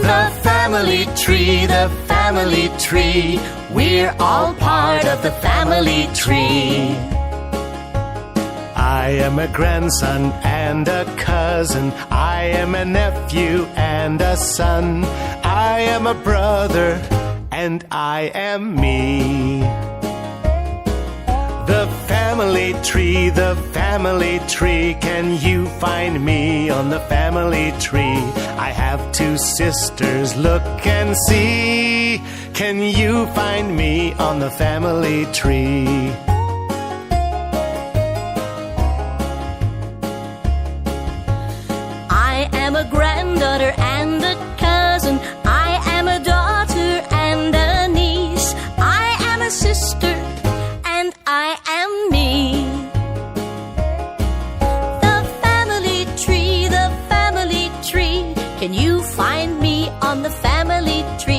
The family tree, the family tree. We're all part of the family tree. I am a grandson and a cousin. I am a nephew and a son. I am a brother and I am me. The family tree, the family tree. Can you find me on the family tree? I have 2 sisters, look and see. Can you find me on the family tree? I am a granddaughter and a cousin. I am a daughter and a niece. I am a sister and I am me. The family tree, the family tree. Can you find me on the family tree?